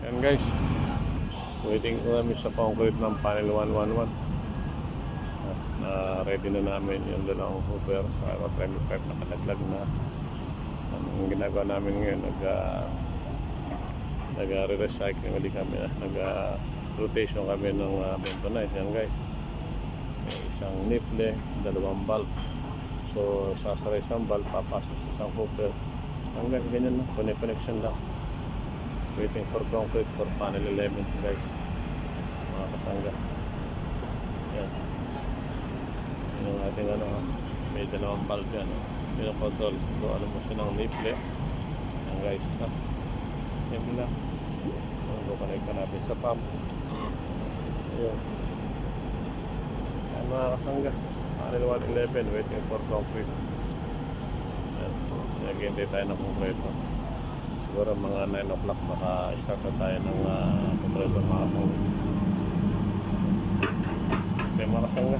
Yan guys, waiting ko namin sa concrete ng panel 111. At ready na namin yung dalawang hooper sa tremor pipe na kalaglag na. Ang ginagawa namin ngayon, nag-recycling ulit kami, nag-rotation kami ng bentonite. Yan guys, may isang nipple, dalawang valve. So sasara isang valve, papasok sa isang hooper. Hanggang ganyan na, connection lang. Waiting for concrete for panel 11 guys, mga kasangga. Yan, yun ang ating may dalawang valve yan, yung control kung ano mo siya ng nipple. Yan guys, yan lang. Connect ka natin sa pump. Ayun, yan mga kasangga, panel 111 waiting for concrete. Yan, nag-hintay tayo ng concrete. Siguro mga 9 o'clock maka-start na tayo ng compressor mga kasangga. Okay mga kasangga,